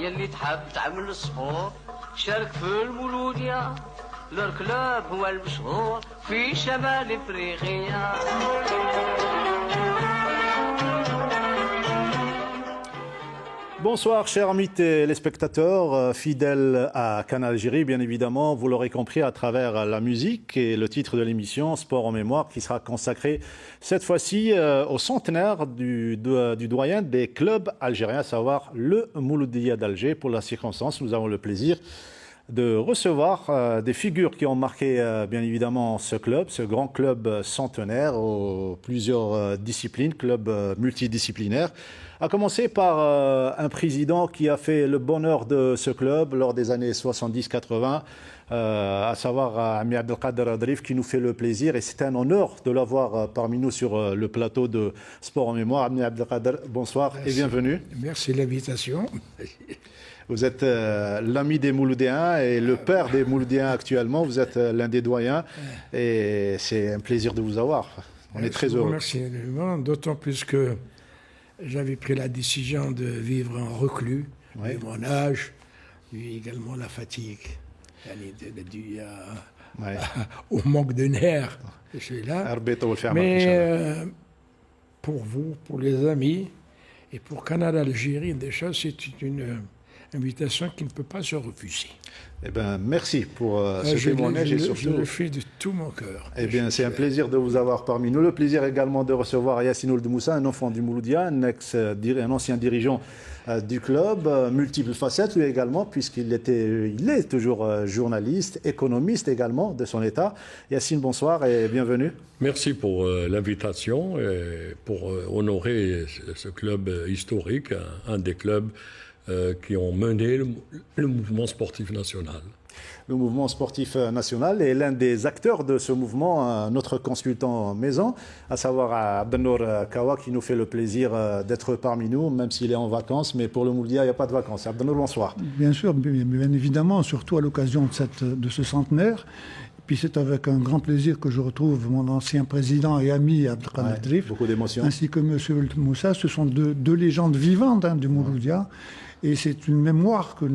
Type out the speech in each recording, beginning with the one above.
يلي تحب تعمل السبور شارك في المولودية. الكلوب هو المشهور في شمال افريقيا. Bonsoir chers amis téléspectateurs, fidèles à Canal Algérie, bien évidemment, vous l'aurez compris à travers la musique et le titre de l'émission Sport en mémoire qui sera consacré cette fois-ci au centenaire du doyen des clubs algériens, à savoir le Mouloudia d'Alger. Pour la circonstance, nous avons le plaisir de recevoir des figures qui ont marqué bien évidemment ce club, ce grand club centenaire aux plusieurs disciplines, club multidisciplinaire. À commencer par un président qui a fait le bonheur de ce club lors des années 70-80, à savoir Ami Abdelkader Adrif, qui nous fait le plaisir et c'est un honneur de l'avoir parmi nous sur le plateau de Sport en mémoire. Ami Abdelkader, bonsoir. Merci. Et bienvenue. Merci de l'invitation. Vous êtes l'ami des Mouloudéens et le père des Mouloudéens actuellement. Vous êtes l'un des doyens et c'est un plaisir de vous avoir. On est très heureux. Merci, d'autant plus que j'avais pris la décision de vivre en reclus, vu mon âge, vu également la fatigue, dû au manque de nerfs. Je suis là. Mais pour vous, pour les amis et pour Canal Algérie, déjà, c'est une invitation qui ne peut pas se refuser. Eh bien, merci pour ce témoignage et surtout... Je le fais de tout mon cœur. Eh bien, c'est un plaisir de vous avoir parmi nous. Le plaisir également de recevoir Yassine Ould Moussa, un enfant du Mouloudia, un ancien dirigeant du club, multiples facettes lui également, puisqu'il est toujours journaliste, économiste également de son État. Yassine, bonsoir et bienvenue. Merci pour l'invitation et pour honorer ce club historique, un des clubs qui ont mené le mouvement sportif national. Le mouvement sportif national est l'un des acteurs de ce mouvement, notre consultant maison, à savoir Abdelnour Kawa, qui nous fait le plaisir d'être parmi nous, même s'il est en vacances, mais pour le Mouloudia, il n'y a pas de vacances. Abdelnour, bonsoir. Bien sûr, bien évidemment, surtout à l'occasion de ce centenaire. Puis c'est avec un grand plaisir que je retrouve mon ancien président et ami Abdelkader Adrif, beaucoup d'émotions, ainsi que M. Ould Moussa. Ce sont deux légendes vivantes du Mouloudia. Et c'est une mémoire que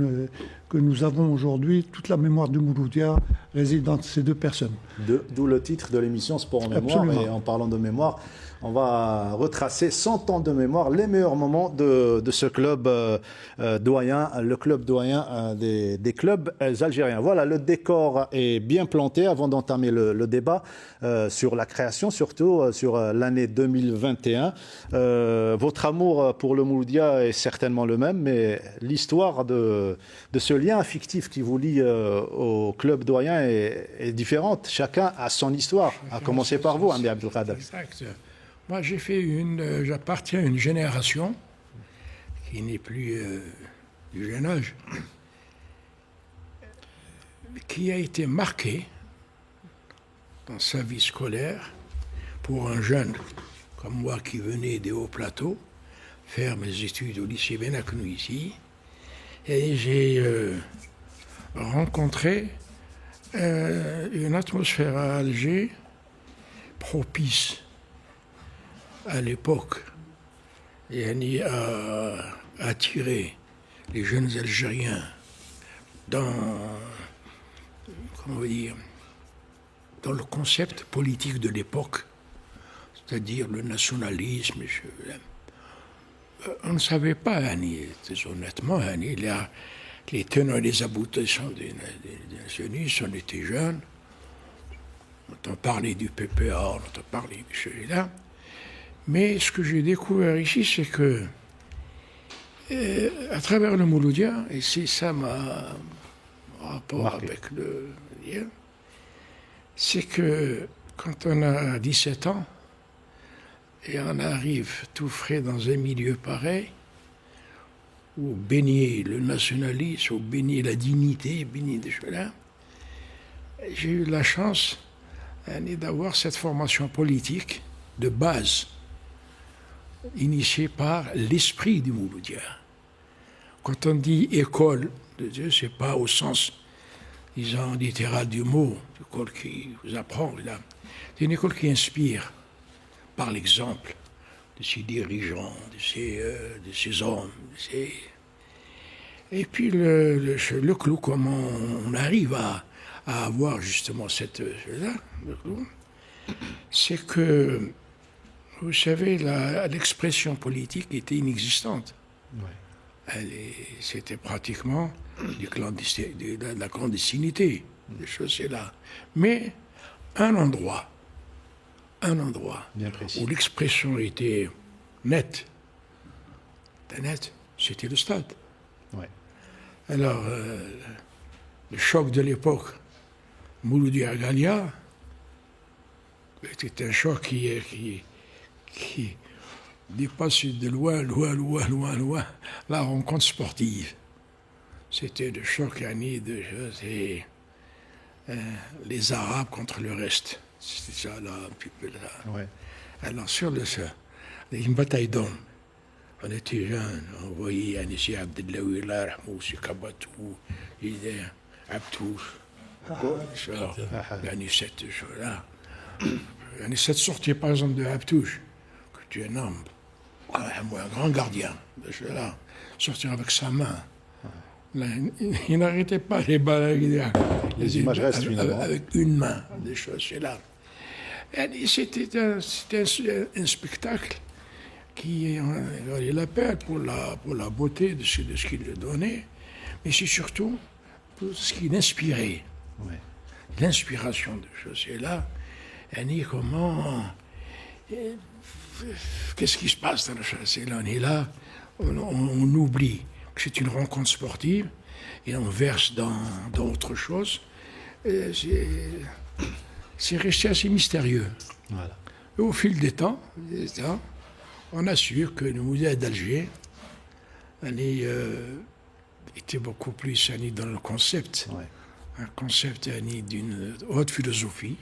nous avons aujourd'hui. Toute la mémoire du Mouloudia réside dans ces deux personnes. D'où le titre de l'émission Sport en mémoire. Absolument. Et en parlant de mémoire, on va retracer 100 ans de mémoire, les meilleurs moments de ce club doyen, le club doyen des clubs algériens. Voilà, le décor est bien planté avant d'entamer le débat sur la création, surtout sur l'année 2021. Votre amour pour le Mouloudia est certainement le même, mais l'histoire de ce lien affectif qui vous lie au club doyen est différente. Chacun a son histoire, à commencer par vous, Ami Abdelkader. Exact. Moi, j'appartiens à une génération qui n'est plus du jeune âge, qui a été marquée dans sa vie scolaire pour un jeune comme moi qui venait des hauts plateaux faire mes études au lycée Benaknou ici. Et j'ai rencontré une atmosphère à Alger propice à l'époque à attirer les jeunes Algériens dans le concept politique de l'époque, c'est-à-dire le nationalisme. On ne savait pas, très honnêtement, les tenants et les aboutissants des nationalistes. On était jeunes, on entend parler du PPA, on entend parler de celui-là. Mais ce que j'ai découvert ici, c'est que, à travers le Mouloudia, et c'est ça mon rapport avec le Mouloudia, c'est que quand on a 17 ans, et on arrive tout frais dans un milieu pareil, où baigner le nationalisme, où baigner la dignité, baigner des choses-là, j'ai eu la chance d'avoir cette formation politique de base, initiée par l'esprit du Mouloudia. Quand on dit école de Dieu, c'est pas au sens, disons, littéral du mot, l'école qui vous apprend, là. C'est une école qui inspire par l'exemple de ses dirigeants, de ses hommes. Et puis le clou, comment on arrive à avoir justement là, le clou, c'est que, vous savez, l'expression politique était inexistante. Ouais. C'était pratiquement de la clandestinité, des choses c'est là. Mais un endroit Bien précis. où l'expression était nette, c'était le stade. Ouais. Alors, le choc de l'époque, Mouloudi Agalia, c'était un choc qui dépasse de loin la rencontre sportive. C'était le choc les Arabes contre le reste. C'était ça, là, un petit peu là. Ouais. Alors, une bataille d'hommes. On était jeunes, on voyait Anissi Abdellaoui, Moussi Kabatou, Abtouche. Cette chose-là. Cette sortie, par exemple, de Abtouche, que tu es un homme, un grand gardien de cela, sortir avec sa main. Là, il n'arrêtait pas les balles. Les images restent finalement. Avec une main, des choses, c'est là. C'était un spectacle qui valait la peine pour la beauté de ce qu'il donnait, mais c'est surtout pour ce qu'il inspirait. Ouais. L'inspiration de choses, c'est là. Comment. Qu'est-ce qui se passe dans le châssis? Là, on est là, on oublie que c'est une rencontre sportive et on verse dans autre chose. C'est resté assez mystérieux. Voilà. Et au fil des temps, on assure que le musée d'Alger était beaucoup plus dans le concept. Ouais. Un concept d'une haute philosophie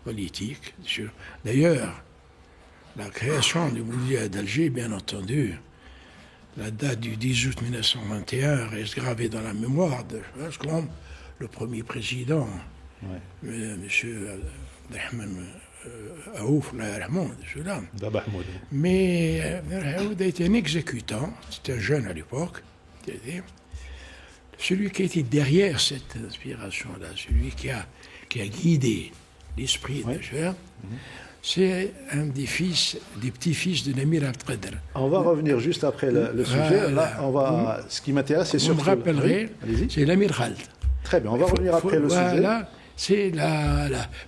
politique. D'ailleurs, la création du musée d'Alger, bien entendu, la date du 10 août 1921 reste gravée dans la mémoire de le premier président, M. Abdelrahman Aouf, cela. Mais Raoud a été un exécutant, c'était un jeune à l'époque, celui qui a été derrière cette inspiration-là, celui qui a guidé l'esprit de Cher. C'est un des petits-fils de Namir Abdelkader. On va revenir juste après le sujet. Là, ce qui m'intéresse, c'est surtout... Vous me rappellerez, c'est l'Amir Khald. Très bien, on va revenir après le sujet. C'est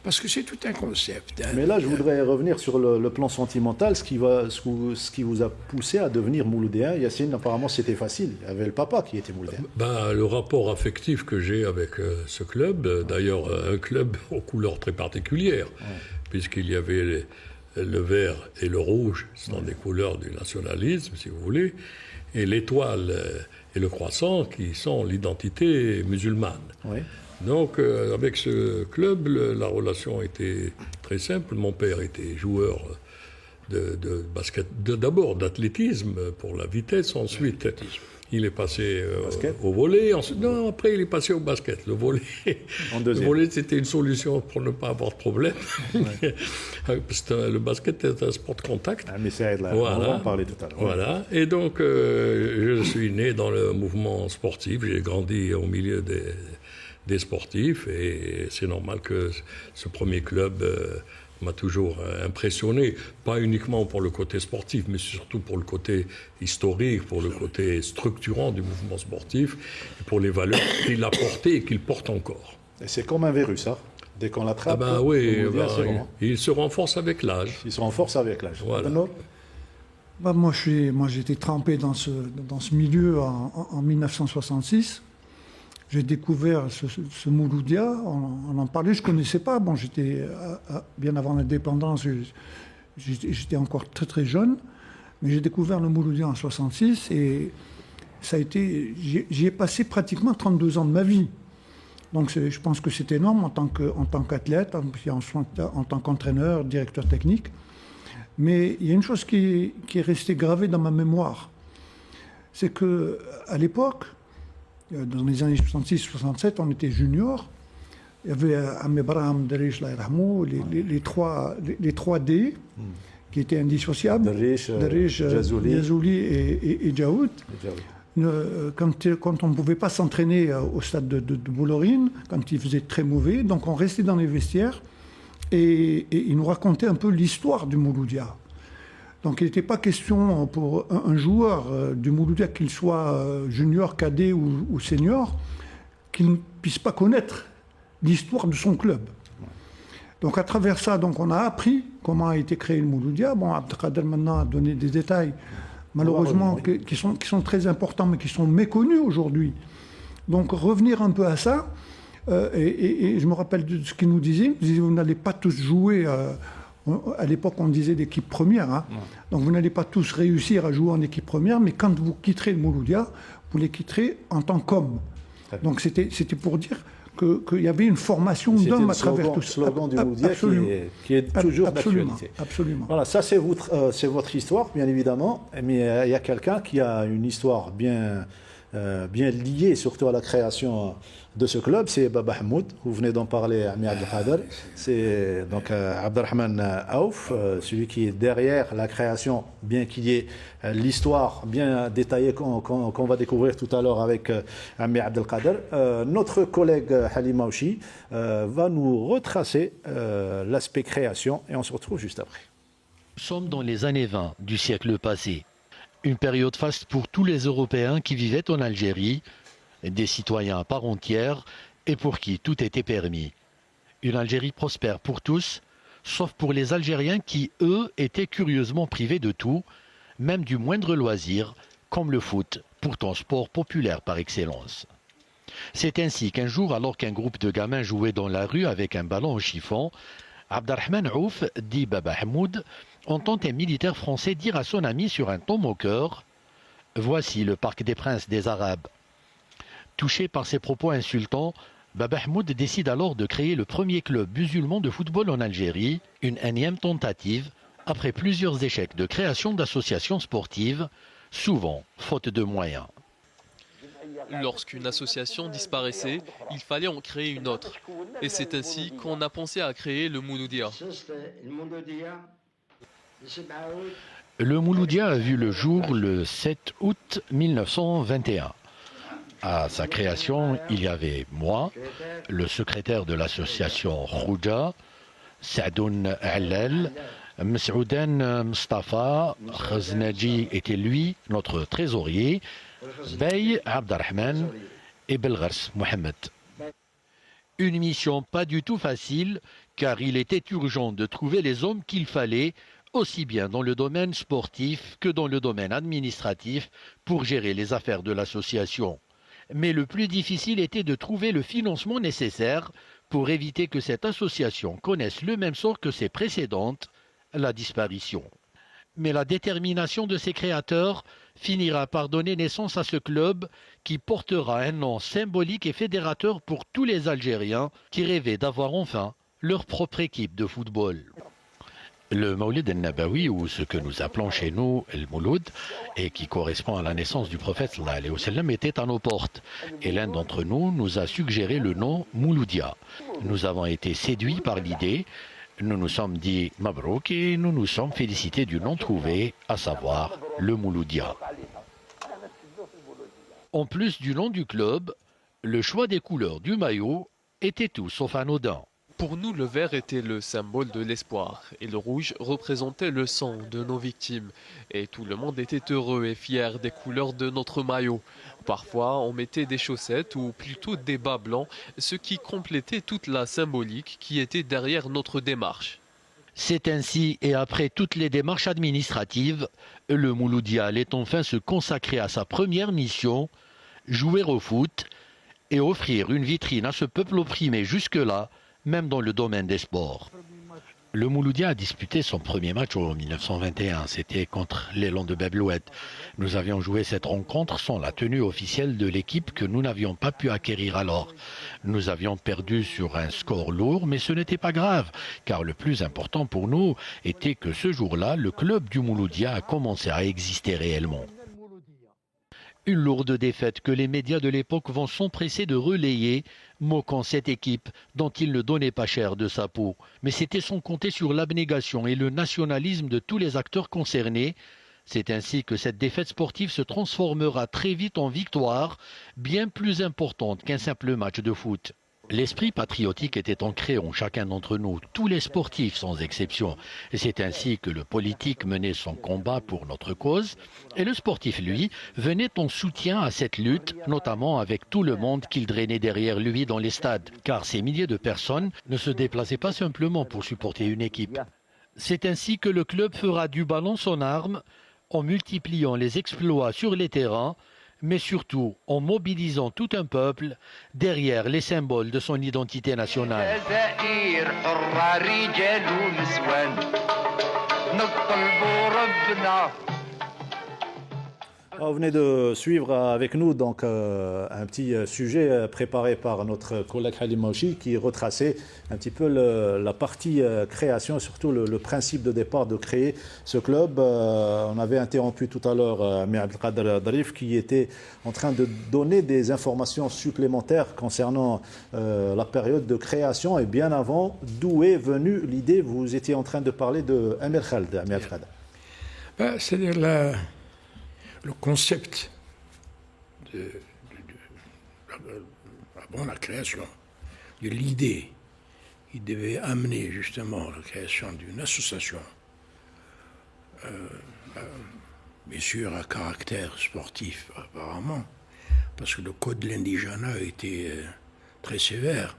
parce que c'est tout un concept. Mais là, je voudrais revenir sur le plan sentimental, ce qui vous a poussé à devenir mouloudéen. Yassine, apparemment, c'était facile. Il y avait le papa qui était mouloudéen. Le rapport affectif que j'ai avec ce club, d'ailleurs, un club aux couleurs très particulières, puisqu'il y avait le vert et le rouge, ce sont des couleurs du nationalisme, si vous voulez, et l'étoile et le croissant, qui sont l'identité musulmane. Oui. Donc, avec ce club, la relation était très simple. Mon père était joueur de basket, d'abord d'athlétisme pour la vitesse. Ensuite, il est passé au volley. Après, il est passé au basket. Le volley, c'était une solution pour ne pas avoir de problème. Parce que le basket est un sport de contact. Mais ça aide là. Voilà. On va en parler tout à l'heure. Voilà. Et donc, je suis né dans le mouvement sportif. J'ai grandi au milieu des sportifs, et c'est normal que ce premier club m'a toujours impressionné, pas uniquement pour le côté sportif, mais surtout pour le côté historique, pour le côté structurant du mouvement sportif, et pour les valeurs qu'il a portées et qu'il porte encore. Et c'est comme un virus, ça. Dès qu'on l'attrape, il se renforce avec l'âge. Il se renforce avec l'âge. Voilà. Moi, j'ai été trempé dans ce milieu en 1966. J'ai découvert ce Mouloudia, on en parlait, je ne connaissais pas. Bon, j'étais bien avant l'indépendance, j'étais encore très très jeune, mais j'ai découvert le Mouloudia en 66 et ça a été, j'y ai passé pratiquement 32 ans de ma vie. Donc je pense que c'est énorme en tant qu'athlète, en tant qu'entraîneur, directeur technique. Mais il y a une chose qui est restée gravée dans ma mémoire, c'est qu'à l'époque, dans les années 66-67, on était juniors. Il y avait Amé Braham, Derish, les 3D qui étaient indissociables. Derish, Jazouli et Jaoud. quand on ne pouvait pas s'entraîner au stade de Boulorine, quand il faisait très mauvais, donc on restait dans les vestiaires et il nous racontait un peu l'histoire du Mouloudia. Donc il n'était pas question pour un joueur du Mouloudia, qu'il soit junior, cadet ou senior, qu'il ne puisse pas connaître l'histoire de son club. Donc à travers ça, donc, on a appris comment a été créé le Mouloudia. Bon, Abdelkader maintenant a donné des détails, malheureusement, qui sont très importants, mais qui sont méconnus aujourd'hui. Donc revenir un peu à ça, et je me rappelle de ce qu'il nous disait. Il disait, vous n'allez pas tous jouer, à l'époque on disait l'équipe première, hein. Donc vous n'allez pas tous réussir à jouer en équipe première, mais quand vous quitterez le Mouloudia, vous les quitterez en tant qu'hommes. Donc c'était pour dire qu'il y avait une formation d'hommes à travers tout ça. C'est le slogan du Mouloudia qui est toujours d'actualité. Absolument. Voilà, ça c'est votre histoire, bien évidemment, mais il y a quelqu'un qui a une histoire bien liée, surtout à la création de ce club, c'est Baba Hamoud. Vous venez d'en parler à Ami Abdelkader. C'est donc Abdelrahman Aouf, celui qui est derrière la création, bien qu'il y ait l'histoire bien détaillée qu'on va découvrir tout à l'heure avec Ami Abdelkader. Notre collègue Halim Aouchi va nous retracer l'aspect création et on se retrouve juste après. Nous sommes dans les années 20 du siècle passé. Une période faste pour tous les Européens qui vivaient en Algérie, des citoyens à part entière et pour qui tout était permis. Une Algérie prospère pour tous, sauf pour les Algériens qui, eux, étaient curieusement privés de tout, même du moindre loisir, comme le foot, pourtant sport populaire par excellence. C'est ainsi qu'un jour, alors qu'un groupe de gamins jouait dans la rue avec un ballon au chiffon, Abdelrahman Aouf, dit Baba Hamoud, entend un militaire français dire à son ami sur un ton moqueur « Voici le Parc des Princes des Arabes ». Touché par ces propos insultants, Baba Hamoud décide alors de créer le premier club musulman de football en Algérie, une énième tentative, après plusieurs échecs de création d'associations sportives, souvent faute de moyens. Lorsqu'une association disparaissait, il fallait en créer une autre. Et c'est ainsi qu'on a pensé à créer le Mouloudia. Le Mouloudia a vu le jour le 7 août 1921. À sa création, il y avait moi, le secrétaire de l'association Khouja, Saadoun Allel, Msoudan Mustafa, Khaznadji était lui, notre trésorier, Bey Abdelrahman et Belghars Mohamed. Une mission pas du tout facile, car il était urgent de trouver les hommes qu'il fallait, aussi bien dans le domaine sportif que dans le domaine administratif, pour gérer les affaires de l'association. Mais le plus difficile était de trouver le financement nécessaire pour éviter que cette association connaisse le même sort que ses précédentes, la disparition. Mais la détermination de ses créateurs finira par donner naissance à ce club qui portera un nom symbolique et fédérateur pour tous les Algériens qui rêvaient d'avoir enfin leur propre équipe de football. Le Maoulid al-Nabawi, ou ce que nous appelons chez nous le Mouloud, et qui correspond à la naissance du prophète sallallahu alayhi wa sallam, était à nos portes. Et l'un d'entre nous nous a suggéré le nom Mouloudia. Nous avons été séduits par l'idée, nous nous sommes dit Mabrouk et nous nous sommes félicités du nom trouvé, à savoir le Mouloudia. En plus du nom du club, le choix des couleurs du maillot était tout sauf anodin. Pour nous, le vert était le symbole de l'espoir et le rouge représentait le sang de nos victimes. Et tout le monde était heureux et fier des couleurs de notre maillot. Parfois, on mettait des chaussettes ou plutôt des bas blancs, ce qui complétait toute la symbolique qui était derrière notre démarche. C'est ainsi, et après toutes les démarches administratives, le Mouloudia allait enfin se consacrer à sa première mission, jouer au foot et offrir une vitrine à ce peuple opprimé jusque-là, même dans le domaine des sports. Le Mouloudia a disputé son premier match en 1921, c'était contre l'élan de Beblouet. Nous avions joué cette rencontre sans la tenue officielle de l'équipe que nous n'avions pas pu acquérir alors. Nous avions perdu sur un score lourd, mais ce n'était pas grave, car le plus important pour nous était que ce jour-là, le club du Mouloudia a commencé à exister réellement. Une lourde défaite que les médias de l'époque vont s'empresser de relayer, moquant cette équipe dont il ne donnait pas cher de sa peau. Mais c'était sans compter sur l'abnégation et le nationalisme de tous les acteurs concernés, C'est ainsi que cette défaite sportive se transformera très vite en victoire, bien plus importante qu'un simple match de foot. L'esprit patriotique était ancré en chacun d'entre nous, tous les sportifs sans exception. Et c'est ainsi que le politique menait son combat pour notre cause et le sportif, lui, venait en soutien à cette lutte, notamment avec tout le monde qu'il drainait derrière lui dans les stades. Car ces milliers de personnes ne se déplaçaient pas simplement pour supporter une équipe. C'est ainsi que le club fera du ballon son arme, en multipliant les exploits sur les terrains, mais surtout en mobilisant tout un peuple derrière les symboles de son identité nationale. Vous venez de suivre avec nous donc un petit sujet préparé par notre collègue Halim Mauchi qui retraçait un petit peu la partie création, surtout le principe de départ de créer ce club. On avait interrompu tout à l'heure Amir Abdelkader Darif qui était en train de donner des informations supplémentaires concernant la période de création et bien avant, d'où est venue l'idée. Vous étiez en train de parler de Amir Khaled. C'est-à-dire le concept de la création, de l'idée qui devait amener justement la création d'une association, bien sûr à caractère sportif apparemment, parce que le code de l'indigénat était très sévère,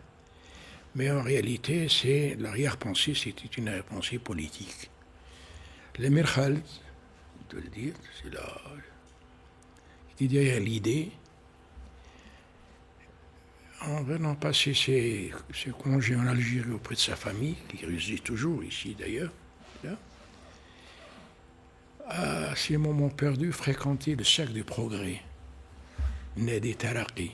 mais en réalité c'est l'arrière-pensée, c'était une arrière-pensée politique. L'Amir Khaled, de le dire, c'est là. Derrière l'idée, en venant passer ses congés en Algérie auprès de sa famille, qui réside toujours ici d'ailleurs, à ces moments perdus, fréquenter le cercle du progrès, né des Taraqi.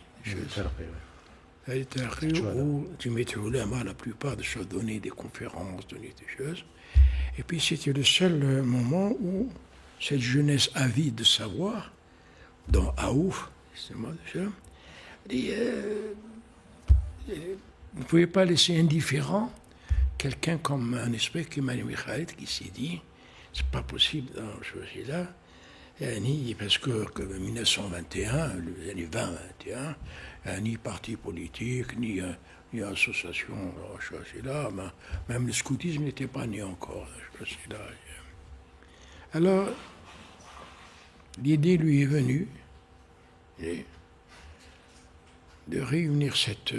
Des Taraqi où tu mettais au lama la plupart des choses, donner des conférences, donner des choses. Et puis c'était le seul moment où cette jeunesse avide de savoir, dans Aouf, justement, dit, vous ne pouvez pas laisser indifférent quelqu'un comme un esprit comme Amir Khaled qui s'est dit, c'est pas possible dans ce chose-là, parce que 1921, les années 20-21, ni parti politique, ni association, là, même le scoutisme n'était pas né encore, là. Alors, l'idée lui est venue de réunir cette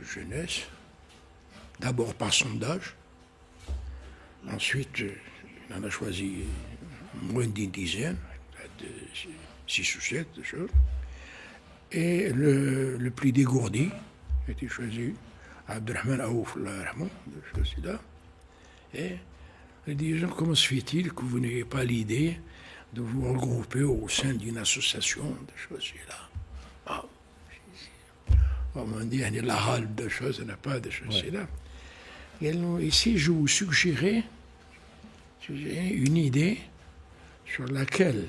jeunesse, d'abord par sondage, ensuite il en a choisi moins d'une dizaine, 6 ou 7 choses, et le plus dégourdi a été choisi, Abdelrahman Aouf, et il dit, comment se fait-il que vous n'ayez pas l'idée de vous regrouper au sein d'une association de choses là. On m'a dit, il y a la halle de choses, il n'y a pas de choses là. Et ici, je vous suggérais une idée sur laquelle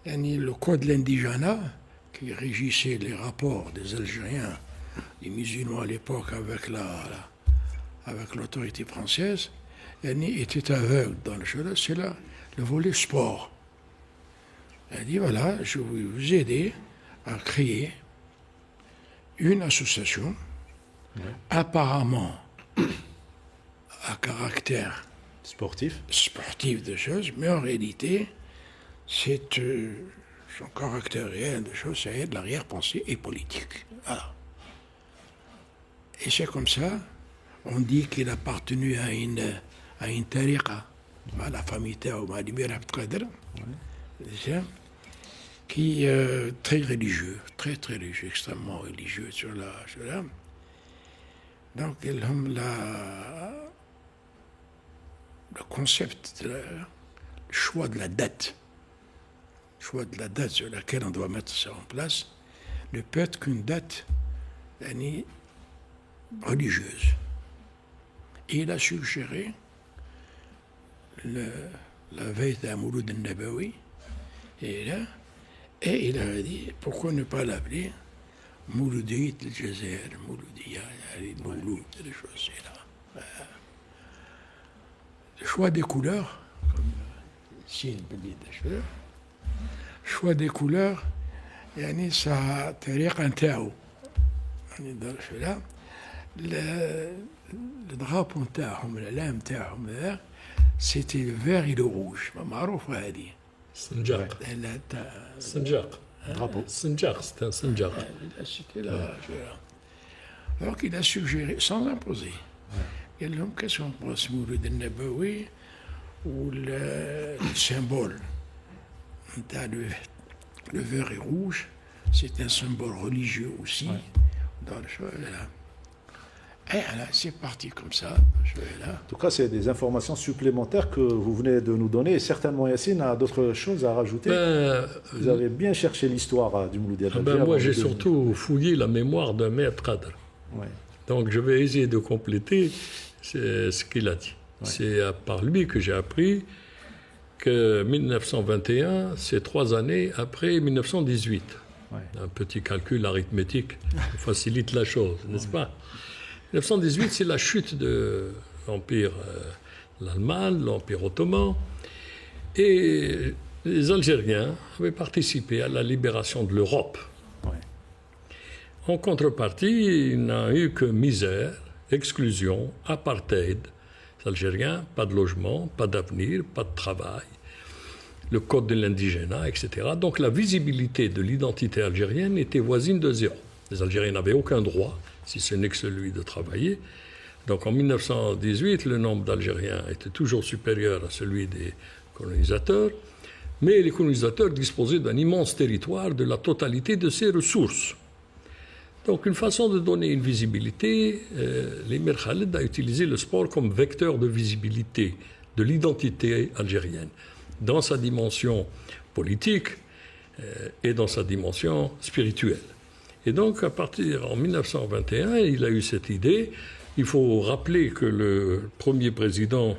le code de l'indigénat, qui régissait les rapports des Algériens, des musulmans à l'époque avec l'autorité française, était aveugle dans le jeu, c'est là le volet sport. Elle dit, voilà, je vais vous aider à créer une association apparemment à caractère sportif de choses, mais en réalité, c'est son caractère réel de choses, c'est de l'arrière-pensée et politique. Voilà. Et c'est comme ça, on dit qu'il a appartenu à une tariqa, à la famille Taouma Amir Abdelkader, qui est très religieux, très religieux, extrêmement religieux sur la. Donc, le concept, le choix de la date sur laquelle on doit mettre ça en place, ne peut être qu'une date religieuse. Et il a suggéré la veille d'un Mouloud al-Nabawi, et il a dit, pourquoi ne pas l'appeler Mouloudiyat al-Jazair, Mouloudiyat, Mouloud, des choses là. Le choix des couleurs, comme signe de choix des couleurs, يعني ça طريقة نتاعو. يعني là, le drapeau نتاعهم, العلام نتاعهم هذا, c'était le vert et le rouge. معروفة هذه. سنجاق. سنجاق. Drapeau. Sinjar, c'était un Sinjar. C'était là. Alors qu'il a suggéré, sans imposer, il y a une question pour ce Mouloud al-Nabawi ou le symbole. Le vert et rouge, c'est un symbole religieux aussi. Dans le choix là. Et là, c'est parti comme ça. Là. En tout cas, c'est des informations supplémentaires que vous venez de nous donner. Et certainement, Yassine a d'autres choses à rajouter. Vous avez bien cherché l'histoire du Mouloudia d'Alger. Moi, j'ai surtout fouillé la mémoire d'un maître Qadr. Ouais. Donc, je vais essayer de compléter ce qu'il a dit. Ouais. C'est par lui que j'ai appris que 1921, c'est 3 années après 1918. Ouais. Un petit calcul arithmétique facilite la chose, n'est-ce pas? 1918, c'est la chute de l'Empire, l'Allemagne, l'Empire ottoman. Et les Algériens avaient participé à la libération de l'Europe. Ouais. En contrepartie, il n'a eu que misère, exclusion, apartheid. Les Algériens, pas de logement, pas d'avenir, pas de travail. Le code de l'indigénat, etc. Donc la visibilité de l'identité algérienne était voisine de zéro. Les Algériens n'avaient aucun droit, si ce n'est que celui de travailler. Donc en 1918, le nombre d'Algériens était toujours supérieur à celui des colonisateurs, mais les colonisateurs disposaient d'un immense territoire, de la totalité de ses ressources. Donc une façon de donner une visibilité, l'émir Khaled a utilisé le sport comme vecteur de visibilité de l'identité algérienne, dans sa dimension politique et dans sa dimension spirituelle. Et donc, à partir en 1921, il a eu cette idée. Il faut rappeler que le premier président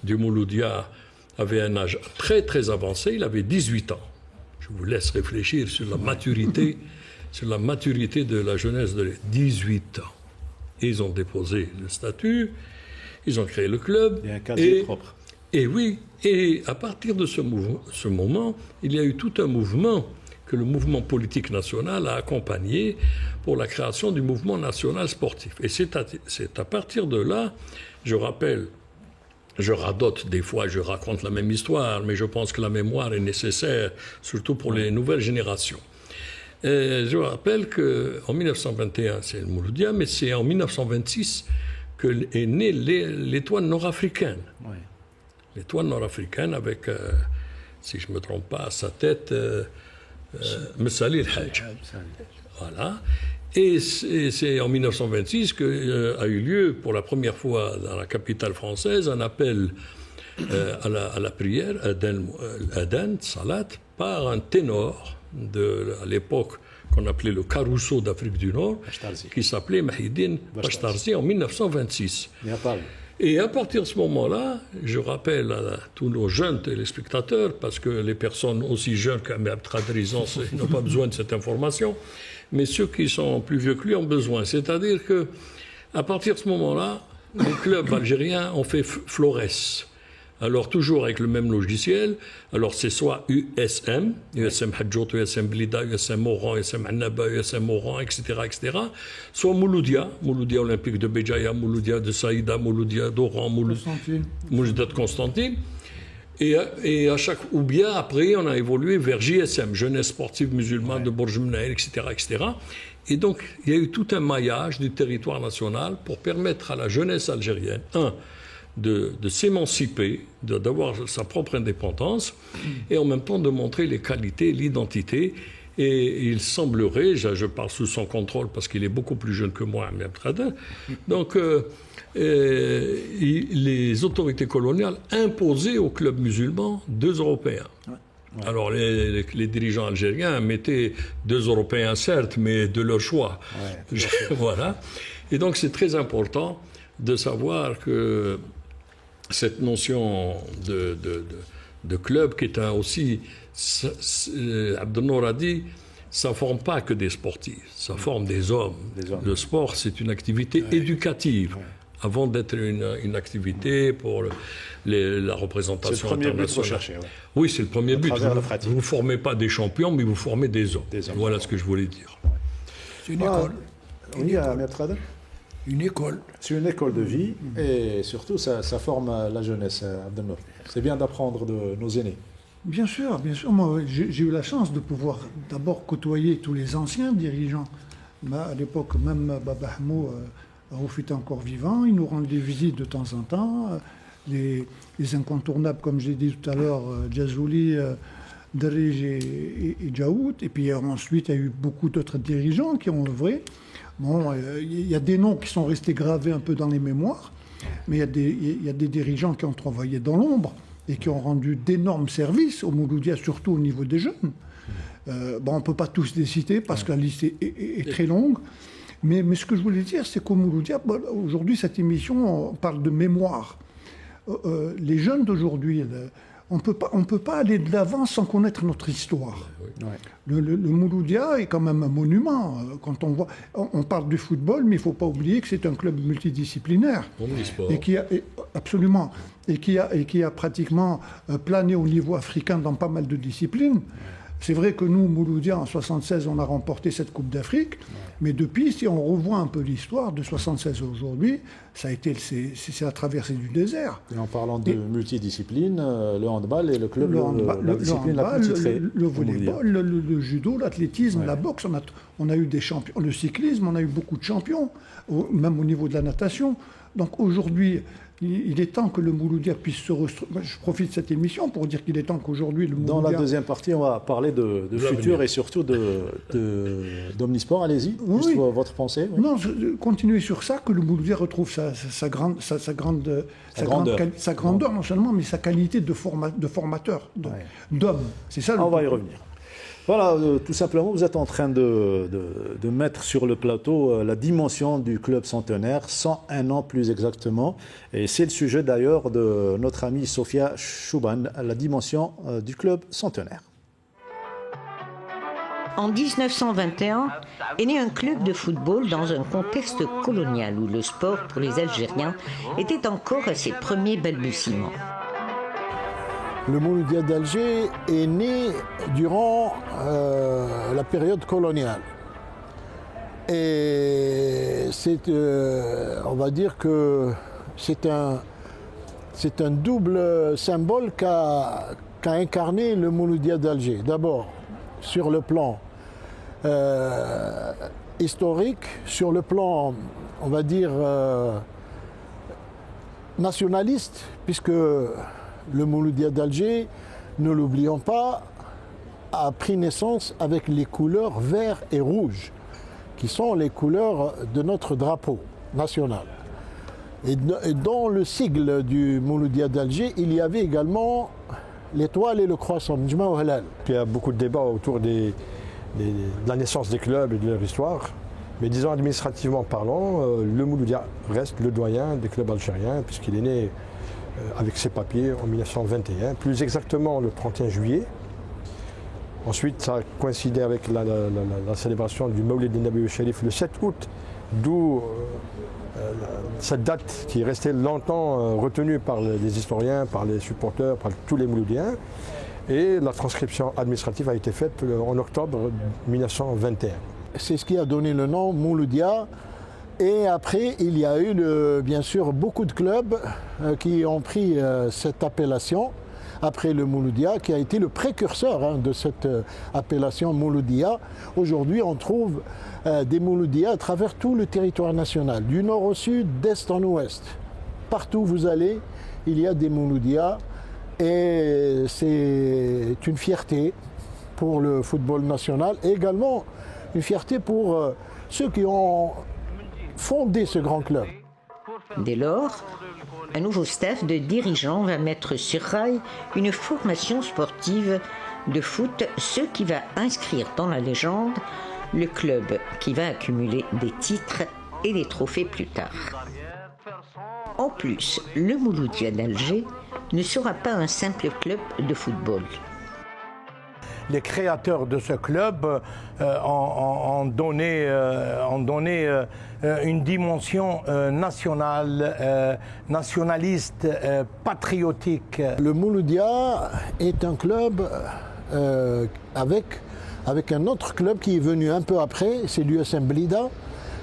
du Mouloudia avait un âge très, très avancé. Il avait 18 ans. Je vous laisse réfléchir sur la maturité, de la jeunesse de 18 ans. Et ils ont déposé le statut, ils ont créé le club. Il y a un casier propre. Et oui, et à partir de ce moment, il y a eu tout un mouvement que le mouvement politique national a accompagné pour la création du mouvement national sportif. Et c'est à partir de là, je rappelle, je radote des fois, je raconte la même histoire, mais je pense que la mémoire est nécessaire, surtout pour les nouvelles générations. Et je rappelle qu'en 1921, c'est le Mouloudia, mais c'est en 1926 qu'est née l'étoile nord-africaine. Oui. L'étoile nord-africaine avec, si je ne me trompe pas, à sa tête... Messali el-Hajj. Voilà. Et c'est en 1926 qu'a eu lieu, pour la première fois dans la capitale française, un appel à la prière, Adan, Salat, par un ténor à l'époque qu'on appelait le Carousseau d'Afrique du Nord, qui s'appelait Mahidine Bashtarzi en 1926. Et à partir de ce moment-là, je rappelle à tous nos jeunes téléspectateurs, parce que les personnes aussi jeunes qu'Ahmed Khadrizan n'ont pas besoin de cette information, mais ceux qui sont plus vieux que lui ont besoin. C'est-à-dire que, à partir de ce moment-là, les clubs algériens ont fait florès. Alors, toujours avec le même logiciel. Alors, c'est soit USM Hadjout, USM Blida, USM Moran, USM Annaba, USM Moran, etc., etc. Soit Mouloudia Olympique de Béjaïa, Mouloudia de Saïda, Mouloudia d'Oran, Mouloudia de Constantine. Et à chaque... Ou bien, après, on a évolué vers JSM, Jeunesse Sportive Musulmane de Bourg-Jemnaïl, etc., etc. Et donc, il y a eu tout un maillage du territoire national pour permettre à la jeunesse algérienne, de s'émanciper, d'avoir sa propre indépendance, et en même temps de montrer les qualités, l'identité. Et il semblerait, je parle sous son contrôle parce qu'il est beaucoup plus jeune que moi, Ahmed Khadr, donc les autorités coloniales imposaient au club musulman 2 Européens. Ouais. Alors les dirigeants algériens mettaient 2 Européens, certes, mais de leur choix. Ouais, voilà. Et donc c'est très important de savoir que cette notion de club, qui est aussi, Abdelnour a dit, ça ne forme pas que des sportifs, ça forme des hommes. Le sport, c'est une activité éducative. avant d'être une activité pour la représentation internationale. C'est le premier but recherché. Ouais. Oui, c'est le premier but. Vous ne formez pas des champions, mais vous formez des hommes. Voilà ce que je voulais dire. C'est une école. Oui, Maître. Une école. C'est une école de vie et surtout ça forme la jeunesse, Abdelnour. C'est bien d'apprendre de nos aînés. Bien sûr, bien sûr. Moi, j'ai eu la chance de pouvoir d'abord côtoyer tous les anciens dirigeants. À l'époque, même Baba Hamou, Raouf était encore vivant. Il nous rend des visites de temps en temps. Les incontournables, comme j'ai dit tout à l'heure, Djazouli, Darij et Djaoud. Et puis ensuite, il y a eu beaucoup d'autres dirigeants qui ont œuvré. Bon, il y a des noms qui sont restés gravés un peu dans les mémoires, mais il y a des dirigeants qui ont travaillé dans l'ombre et qui ont rendu d'énormes services au Mouloudia, surtout au niveau des jeunes. On ne peut pas tous les citer parce que la liste est très longue. Mais ce que je voulais dire, c'est qu'au Mouloudia, aujourd'hui, cette émission, on parle de mémoire. Les jeunes d'aujourd'hui, on ne peut pas aller de l'avant sans connaître notre histoire. Le Mouloudia est quand même un monument. Quand on parle du football, mais il ne faut pas oublier que c'est un club multidisciplinaire. Absolument. Et qui a pratiquement plané au niveau africain dans pas mal de disciplines. C'est vrai que nous, Mouloudia, en 1976, on a remporté cette Coupe d'Afrique, mais depuis, si on revoit un peu l'histoire de 1976 à aujourd'hui, c'est la traversée du désert. Et en parlant de multidiscipline, le handball est le club, la discipline la plus titrée. Le volleyball, le judo, l'athlétisme, la boxe, on a eu des champions. Le cyclisme, on a eu beaucoup de champions, même au niveau de la natation. Donc aujourd'hui, il est temps que le Mouloudia puisse se restructurer. Je profite de cette émission pour dire qu'il est temps qu'aujourd'hui le Mouloudia... Dans la deuxième partie, on va parler de futur et surtout d'Omnisport. Allez-y, juste votre pensée. Oui. Non, continuez sur ça, que le Mouloudia retrouve sa grandeur, non seulement, mais sa qualité de formateur, d'homme. C'est ça. On va y revenir. Voilà, tout simplement, vous êtes en train de mettre sur le plateau la dimension du club centenaire, 101 ans plus exactement. Et c'est le sujet d'ailleurs de notre amie Sofia Chouban, la dimension du club centenaire. En 1921, est né un club de football dans un contexte colonial où le sport pour les Algériens était encore à ses premiers balbutiements. Le Mouloudia d'Alger est né durant la période coloniale. Et on va dire que c'est un double symbole qu'a incarné le Mouloudia d'Alger. D'abord, sur le plan historique, sur le plan, on va dire, nationaliste, puisque le Mouloudia d'Alger, ne l'oublions pas, a pris naissance avec les couleurs vert et rouge, qui sont les couleurs de notre drapeau national. Et dans le sigle du Mouloudia d'Alger, il y avait également l'étoile et le croissant, Njma ou Halal. Il y a beaucoup de débats autour de la naissance des clubs et de leur histoire. Mais disons administrativement parlant, le Mouloudia reste le doyen des clubs algériens, puisqu'il est né avec ses papiers en 1921, plus exactement le 31 juillet. Ensuite, ça a coïncidé avec la célébration du Mawlid Nabi Sharif le 7 août, d'où cette date qui est restée longtemps retenue par les historiens, par les supporters, par tous les Mouloudiens. Et la transcription administrative a été faite en octobre 1921. C'est ce qui a donné le nom Mouloudia. Et après, il y a eu bien sûr beaucoup de clubs qui ont pris cette appellation après le Mouloudia, qui a été le précurseur de cette appellation Mouloudia. Aujourd'hui, on trouve des Mouloudias à travers tout le territoire national, du nord au sud, d'est en ouest. Partout où vous allez, il y a des Mouloudias et c'est une fierté pour le football national et également une fierté pour ceux qui ont fondé ce grand club. Dès lors, un nouveau staff de dirigeants va mettre sur rail une formation sportive de foot, ce qui va inscrire dans la légende le club qui va accumuler des titres et des trophées plus tard. En plus, le Mouloudia d'Alger ne sera pas un simple club de football. les créateurs de ce club ont donné une dimension nationale, nationaliste, patriotique. Le Mouloudia est un club avec un autre club qui est venu un peu après, c'est l'USM Blida.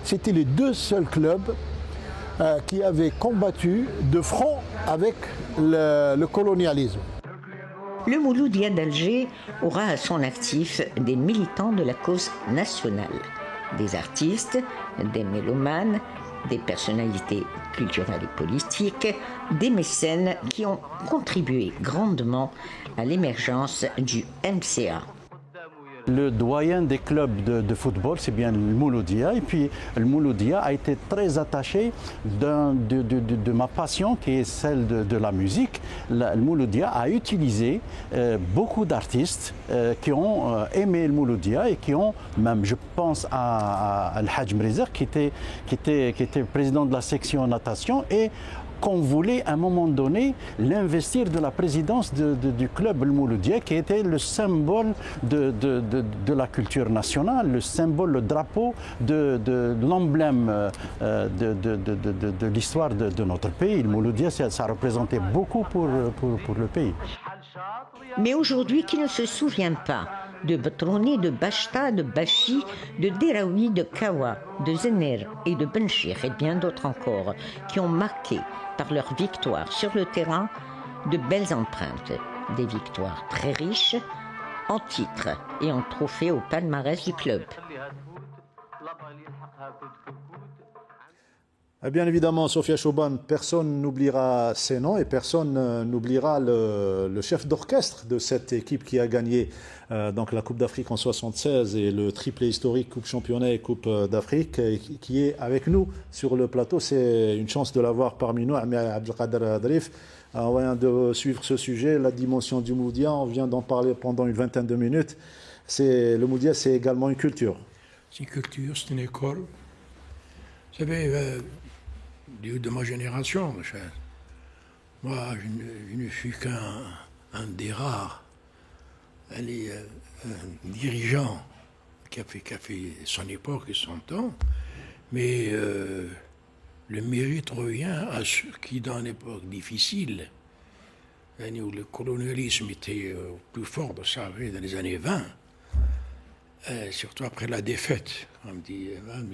C'était les deux seuls clubs qui avaient combattu de front avec le colonialisme. Le Mouloudia d'Alger aura à son actif des militants de la cause nationale, des artistes, des mélomanes, des personnalités culturelles et politiques, des mécènes qui ont contribué grandement à l'émergence du MCA. Le doyen des clubs de football, c'est bien le Mouloudia. Et puis, le Mouloudia a été très attaché de ma passion, qui est celle de la musique. Le Mouloudia a utilisé beaucoup d'artistes qui ont aimé le Mouloudia et qui ont, même, je pense à Al-Hajj Mrizer, qui était président de la section natation, et qu'on voulait à un moment donné l'investir de la présidence du club Le Mouloudia, qui était le symbole de la culture nationale, le symbole, le drapeau de l'emblème de l'histoire de notre pays. Le Mouloudia, ça représentait beaucoup pour le pays. Mais aujourd'hui, qui ne se souvient pas de Batrouni, de Bachta, de Bachi, de Deraoui, de Kawa, de Zener et de Benchir et bien d'autres encore, qui ont marqué par leur victoire sur le terrain de belles empreintes, des victoires très riches en titres et en trophées au palmarès du club. Et bien évidemment, Sofia Chouban, personne n'oubliera ces noms et personne n'oubliera le chef d'orchestre de cette équipe qui a gagné donc la Coupe d'Afrique en 76 et le triplé historique Coupe Championnat et Coupe d'Afrique, qui est avec nous sur le plateau. C'est une chance de l'avoir parmi nous, Abdelkader Drif. On vient de suivre ce sujet, la dimension du Mouloudia, on vient d'en parler pendant une vingtaine de minutes. Le Mouloudia, c'est également une culture. C'est une culture, c'est une école. Vous savez, de ma génération, moi, je ne suis qu'un des rares un dirigeant qui a fait son époque et son temps, mais le mérite revient à ceux qui, dans l'époque difficile, où le colonialisme était au plus fort de ça, dans les années 20, surtout après la défaite, on me dit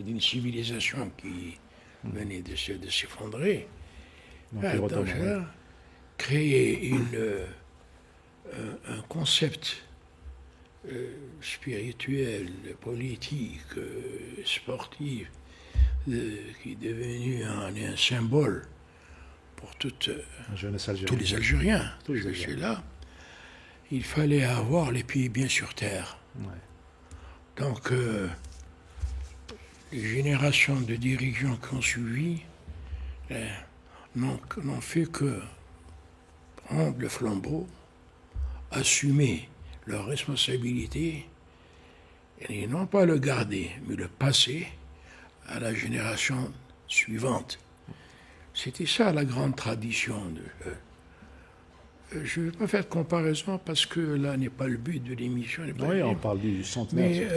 une civilisation qui venait de s'effondrer, créer un concept spirituel, politique, sportif, qui est devenu un symbole pour tous les Algériens. Je suis là. Il fallait avoir les pieds bien sur terre. Ouais. Donc, les générations de dirigeants qui ont suivi n'ont fait que prendre le flambeau, assumer leurs responsabilités, et non pas le garder, mais le passer à la génération suivante. C'était ça la grande tradition. Je ne vais pas faire de comparaison parce que là n'est pas le but de l'émission. Oui, on parle du centenaire. Mais,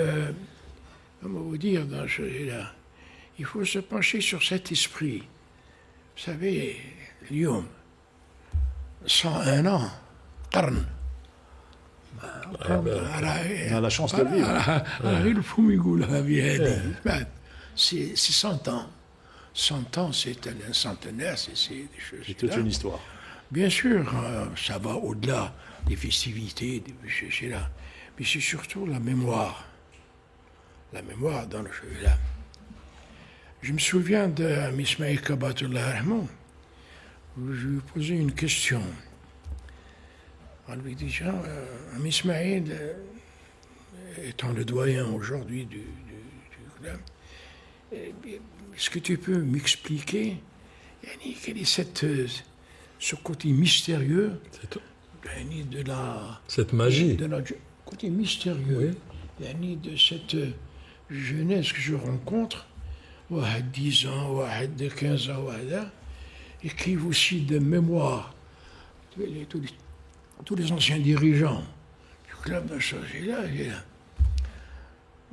comment vous dire, là, il faut se pencher sur cet esprit. Vous savez, Lyon, 101 ans, Tarn. On a la chance de le vivre. C'est 100 ans. 100 ans, c'est un centenaire, c'est des choses. C'est toute une histoire. Bien sûr, ça va au-delà des festivités, c'est là. Mais c'est surtout la mémoire. La mémoire dans le jeu là. Je me souviens de Ismaël Kabatullah Rahman, où je lui ai posé une question. On lui dit, Ismaël, étant le doyen aujourd'hui du club, est-ce que tu peux m'expliquer quel est ce côté mystérieux de la... Cette magie. Côté mystérieux, oui. De cette jeunesse que je rencontre, 10 ans, 15 ans, et qui aussi de mémoire, tous les anciens dirigeants du club de Chogila, il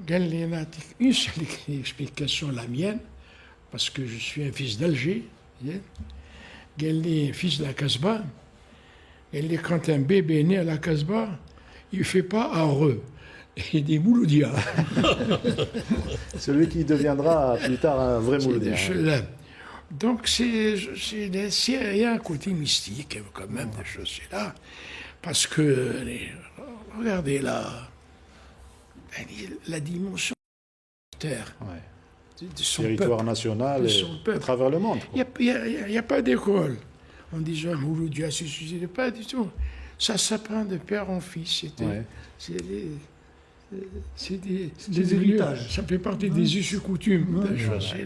y a une seule explication, la mienne, parce que je suis un fils d'Alger. Il est un fils de la Casbah. Et quand un bébé est né à la Casbah, il ne fait pas heureux. Il dit Mouloudia. Celui qui deviendra plus tard un vrai Mouloudia. Donc il y a un côté mystique quand même des choses là. Parce que, regardez la dimension de terre. De son territoire peuple, national et à travers le monde. Il n'y a pas d'école. On dit Mouloudia, c'est pas du tout. Ça s'apprend de père en fils. C'est des héritages. Ça fait partie des us et coutumes.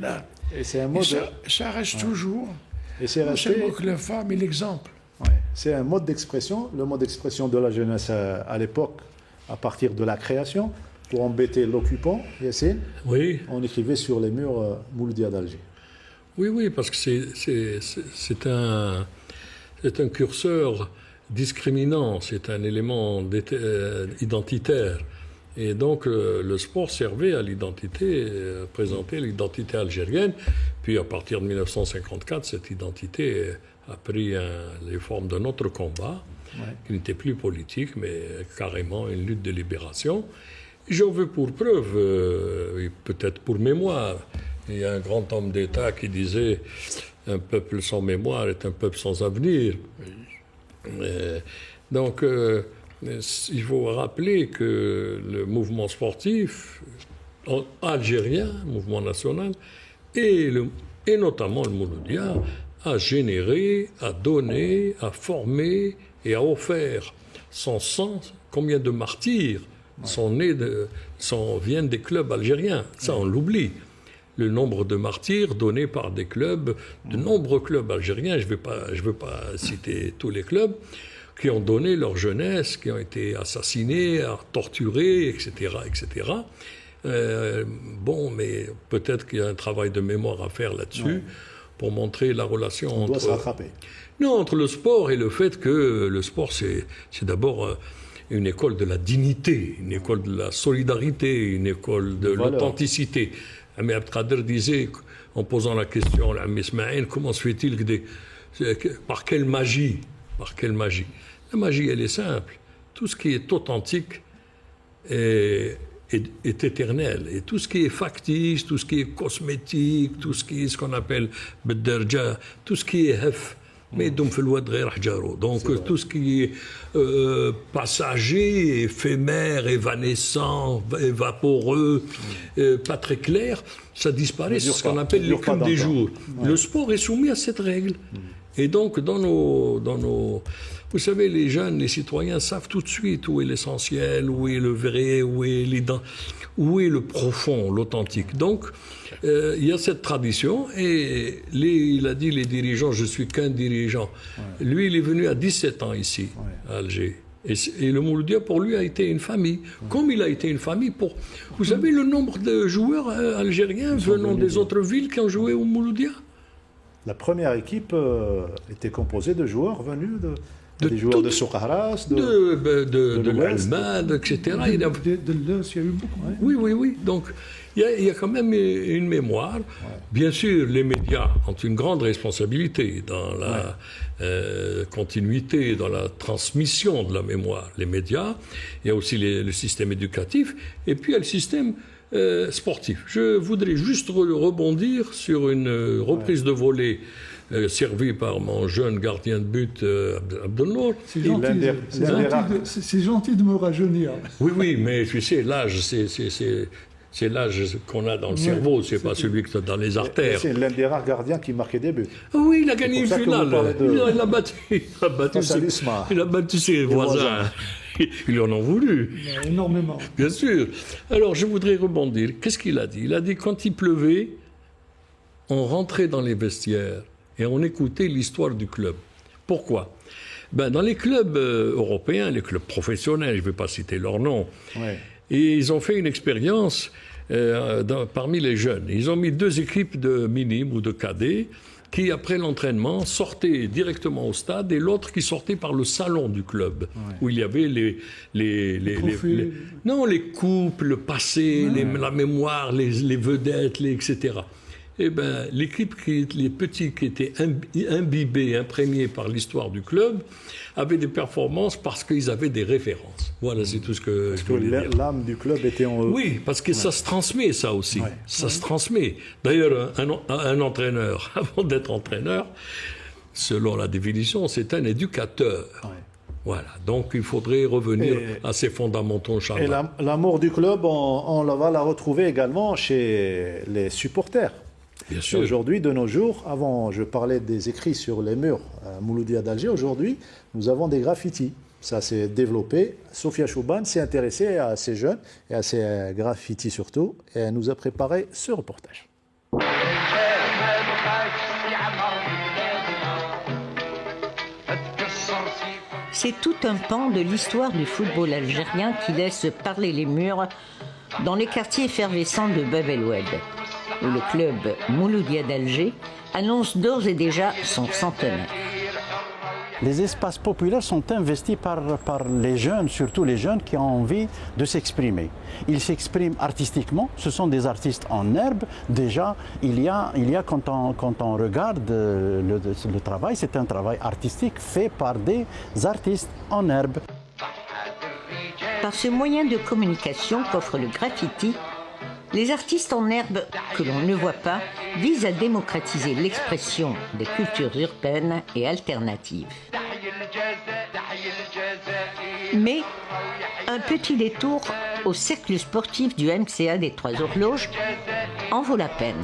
Là. Et c'est un mode. Ça reste toujours. Et c'est resté que la femme est l'exemple. C'est un mode d'expression, le mode d'expression de la jeunesse à l'époque, à partir de la création, pour embêter l'occupant, Yassine. Oui. On écrivait sur les murs Mouloudia d'Alger. Oui, parce que c'est un curseur discriminant, c'est un élément identitaire. Et donc le sport servait à l'identité, présenter l'identité algérienne. Puis à partir de 1954, cette identité a pris les formes d'un autre combat, qui n'était plus politique, mais carrément une lutte de libération. J'en veux pour preuve, peut-être pour mémoire, il y a un grand homme d'État qui disait « Un peuple sans mémoire est un peuple sans avenir ». Donc, il faut rappeler que le mouvement sportif algérien, mouvement national, et notamment le Mouloudia, a généré, a donné, a formé et a offert son sang. Combien de martyrs viennent des clubs algériens? Ça, on l'oublie. Le nombre de martyrs donnés par des clubs, de nombreux clubs algériens, je ne veux pas citer tous les clubs, qui ont donné leur jeunesse, qui ont été assassinés, torturés, etc., etc. Mais peut-être qu'il y a un travail de mémoire à faire là-dessus pour montrer la relation On doit se rattraper. Non, entre le sport et le fait que le sport, c'est d'abord une école de la dignité, une école de la solidarité, une école de l'authenticité. Ami Abdelkader disait, en posant la question à Ami Ismaïl, comment se fait-il par quelle magie? Par quelle magie? La magie, elle est simple. Tout ce qui est authentique est éternel. Et tout ce qui est factice, tout ce qui est cosmétique, tout ce qui est ce qu'on appelle bedderja, tout ce qui est hef, mais donc tout ce qui est passager, éphémère, évanescent, vaporeux, pas très clair, ça disparaît. C'est ce qu'on appelle les clubs des jours. Le sport est soumis à cette règle. Et donc, dans nos... Vous savez, les jeunes, les citoyens savent tout de suite où est l'essentiel, où est le vrai, où est le profond, l'authentique. Donc, il y a cette tradition, et il a dit, les dirigeants, je suis qu'un dirigeant. Lui, il est venu à 17 ans ici, à Alger. Et le Mouloudia, pour lui, a été une famille. Comme il a été une famille pour... Vous savez le nombre de joueurs algériens venant des autres villes qui ont joué au Mouloudia? La première équipe était composée de joueurs venus des joueurs de Soukharas, de l'Almad, etc. De l'Eus, il y a eu beaucoup. Oui. Donc, il y a quand même une mémoire. Bien sûr, les médias ont une grande responsabilité dans la continuité, dans la transmission de la mémoire. Les médias, il y a aussi le système éducatif, et puis il y a le système sportif. Je voudrais juste rebondir sur une reprise de volée servi par mon jeune gardien de but, Abdelnour. C'est gentil de me rajeunir. Oui, mais tu sais, l'âge, c'est l'âge qu'on a dans le cerveau, c'est pas celui que tu as dans les artères. C'est l'un des rares gardiens qui marquait des buts. Oui, il a gagné une finale. Il a battu ses voisins. Ils en ont voulu. Énormément. Bien sûr. Alors, je voudrais rebondir. Qu'est-ce qu'il a dit? Il a dit, quand il pleuvait, on rentrait dans les vestiaires et on écoutait l'histoire du club. Pourquoi? Dans les clubs européens, les clubs professionnels, je ne vais pas citer leur nom, et ils ont fait une expérience parmi les jeunes. Ils ont mis 2 équipes de minimes ou de cadets qui, après l'entraînement, sortait directement au stade et l'autre qui sortait par le salon du club, où il y avait les coupes, le passé, la mémoire, les vedettes, etc. Eh bien, l'équipe, les petits qui étaient imbibés, imprégnés par l'histoire du club, avaient des performances parce qu'ils avaient des références. Voilà, c'est tout ce que je voulais dire. L'âme du club était en eux. Oui, parce que ça se transmet, ça aussi. Ça se transmet. D'ailleurs, un entraîneur, avant d'être entraîneur, selon la définition, c'est un éducateur. Voilà, donc il faudrait revenir à ces fondamentaux. Et l'amour du club, on va la retrouver également chez les supporters. Bien sûr. Aujourd'hui, de nos jours, avant je parlais des écrits sur les murs à Mouloudia d'Alger, aujourd'hui nous avons des graffitis. Ça s'est développé. Sophia Chouban s'est intéressée à ces jeunes et à ces graffitis surtout, et elle nous a préparé ce reportage. C'est tout un pan de l'histoire du football algérien qui laisse parler les murs dans les quartiers effervescents de Bab el Oued, où le club Mouloudia d'Alger annonce d'ores et déjà son centenaire. Les espaces populaires sont investis par les jeunes, surtout les jeunes qui ont envie de s'exprimer. Ils s'expriment artistiquement, ce sont des artistes en herbe. Déjà, il y a quand on regarde le travail, c'est un travail artistique fait par des artistes en herbe. Par ce moyen de communication qu'offre le graffiti, les artistes en herbe que l'on ne voit pas visent à démocratiser l'expression des cultures urbaines et alternatives. Mais un petit détour au cercle sportif du MCA des Trois Horloges en vaut la peine.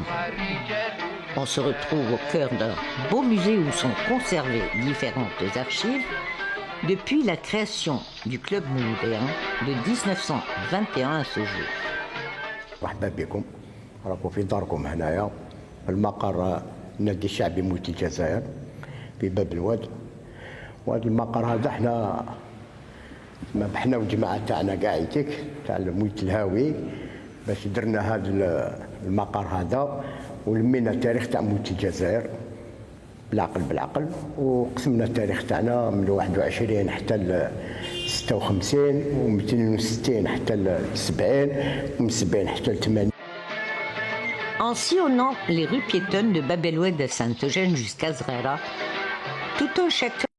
On se retrouve au cœur d'un beau musée où sont conservées différentes archives depuis la création du club mouloudéen de 1921 à ce jour. مرحبا بكم راكم في داركم هنايا في المقر النادي الشعبي موت الجزائر في باب الواد. وهذا المقر هذا حنا والجماعه تاعنا كاع تاع موت الهاوي باش درنا هذا المقر هذا ولمينا التاريخ تاع موت الجزائر بالعقل وقسمنا التاريخ تاعنا من 21 حتى ل 56 و260 حتى ل 70 ومن 70 حتى ل 80. En sillonnant les rues piétonnes de Bab el Oued à Saint-Eugène jusqu'à Zrera, tout un chacun